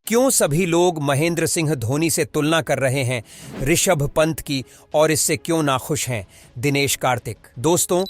क्यों सभी लोग महेंद्र सिंह धोनी से तुलना कर रहे हैं ऋषभ पंत की और इससे क्यों नाखुश हैं दिनेश कार्तिक। दोस्तों,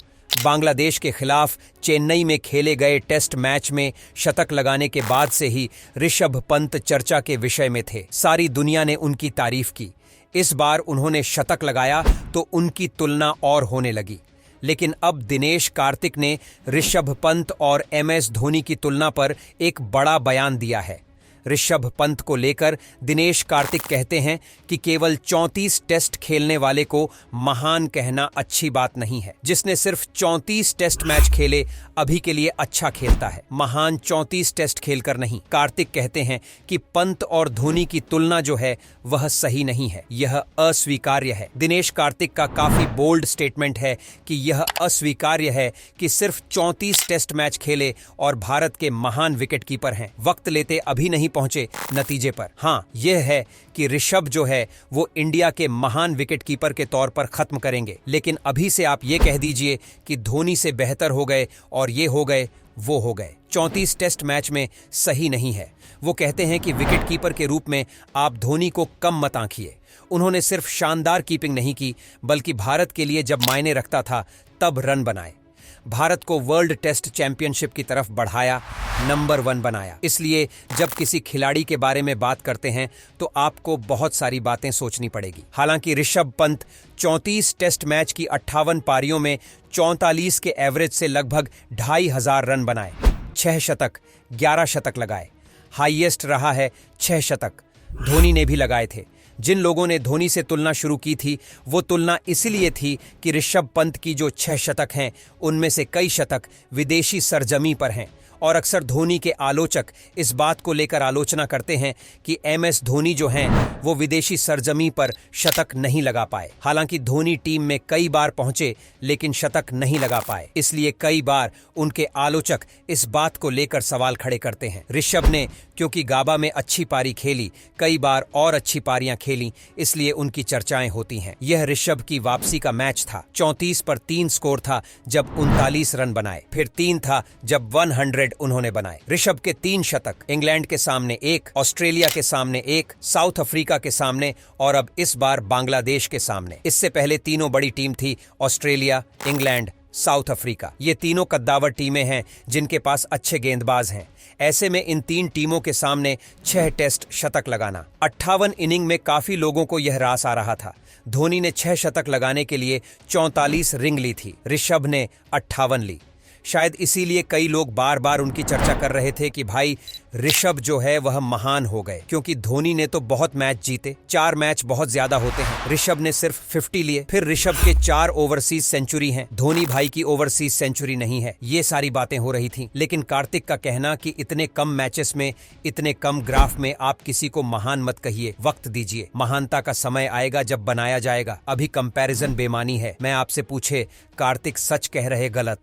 बांग्लादेश के खिलाफ चेन्नई में खेले गए टेस्ट मैच में शतक लगाने के बाद से ही ऋषभ पंत चर्चा के विषय में थे। सारी दुनिया ने उनकी तारीफ की। इस बार उन्होंने शतक लगाया तो उनकी तुलना और होने लगी। लेकिन अब दिनेश कार्तिक ने ऋषभ पंत और MS धोनी की तुलना पर एक बड़ा बयान दिया है। ऋषभ पंत को लेकर दिनेश कार्तिक कहते हैं कि केवल 34 टेस्ट खेलने वाले को महान कहना अच्छी बात नहीं है। जिसने सिर्फ 34 टेस्ट मैच खेले अभी के लिए अच्छा खेलता है, महान 34 टेस्ट खेलकर नहीं। कार्तिक कहते हैं कि पंत और धोनी की तुलना जो है वह सही नहीं है, यह अस्वीकार्य है। दिनेश कार्तिक का काफी बोल्ड स्टेटमेंट है कि यह अस्वीकार्य है कि सिर्फ 34 टेस्ट मैच खेले और भारत के महान विकेटकीपर हैं। वक्त लेते अभी नहीं पहुंचे नतीजे पर। हाँ, यह है कि ऋषभ जो है वो इंडिया के महान विकेटकीपर के तौर पर खत्म करेंगे। लेकिन अभी से आप ये कह दीजिए कि धोनी से बेहतर हो गए और ये हो गए वो हो गए, 34 टेस्ट मैच में सही नहीं है। वो कहते हैं कि विकेटकीपर के रूप में आप धोनी को कम मत आंकिए। उन्होंने सिर्फ शानदार कीपिंग नहीं की बल्कि भारत के लिए जब मायने रखता था तब रन बनाए, भारत को वर्ल्ड टेस्ट चैंपियनशिप की तरफ बढ़ाया, नंबर 1 बनाया। इसलिए जब किसी खिलाड़ी के बारे में बात करते हैं तो आपको बहुत सारी बातें सोचनी पड़ेगी। हालांकि ऋषभ पंत 34 टेस्ट मैच की 58 पारियों में 44 के एवरेज से लगभग 2500 रन बनाए, 6 शतक, 11 शतक लगाए। हाईएस्ट रहा है 6 शतक। धोनी ने भी लगाए थे। जिन लोगों ने धोनी से तुलना शुरू की थी वो तुलना इसलिए थी कि ऋषभ पंत की जो 6 शतक हैं उनमें से कई शतक विदेशी सरजमी पर हैं। और अक्सर धोनी के आलोचक इस बात को लेकर आलोचना करते हैं कि MS धोनी जो हैं वो विदेशी सरजमी पर शतक नहीं लगा पाए। हालांकि धोनी टीम में कई बार पहुंचे लेकिन शतक नहीं लगा पाए। इसलिए कई बार उनके आलोचक इस बात को लेकर सवाल खड़े करते हैं। ऋषभ ने क्योंकि गाबा में अच्छी पारी खेली, कई बार और अच्छी पारियां खेली, इसलिए उनकी चर्चाएं होती हैं। यह ऋषभ की वापसी का मैच था। 34 पर 3 स्कोर था जब 39 रन बनाए, फिर 3 था जब 100 उन्होंने बनाए। ऋषभ के 3 शतक, इंग्लैंड के सामने 1, ऑस्ट्रेलिया के सामने 1, साउथ अफ्रीका के सामने और अब इस बार बांग्लादेश के सामने। इससे पहले तीनों बड़ी टीम थी, ऑस्ट्रेलिया, इंग्लैंड, साउथ अफ्रीका। ये तीनों कद्दावर टीमें हैं जिनके पास अच्छे गेंदबाज हैं। ऐसे में इन 3 टीमों के सामने 6 टेस्ट शतक लगाना, 58 इनिंग में काफी लोगों को यह रास आ रहा था। धोनी ने 6 शतक लगाने के लिए 44 रिंग ली थी, ऋषभ ने 58 ली। शायद इसीलिए कई लोग बार बार उनकी चर्चा कर रहे थे कि भाई ऋषभ जो है वह महान हो गए, क्योंकि धोनी ने तो बहुत मैच जीते, 4 मैच बहुत ज्यादा होते हैं, ऋषभ ने सिर्फ 50 लिए। फिर ऋषभ के 4 ओवरसीज सेंचुरी हैं, धोनी भाई की ओवरसीज सेंचुरी नहीं है। ये सारी बातें हो रही थी। लेकिन कार्तिक का कहना कि इतने कम मैचेस में, इतने कम ग्राफ में आप किसी को महान मत कहिए, वक्त दीजिए। महानता का समय आएगा जब बनाया जाएगा। अभी कंपैरिजन बेमानी है। मैं आपसे पूछे, कार्तिक सच कह रहे गलत?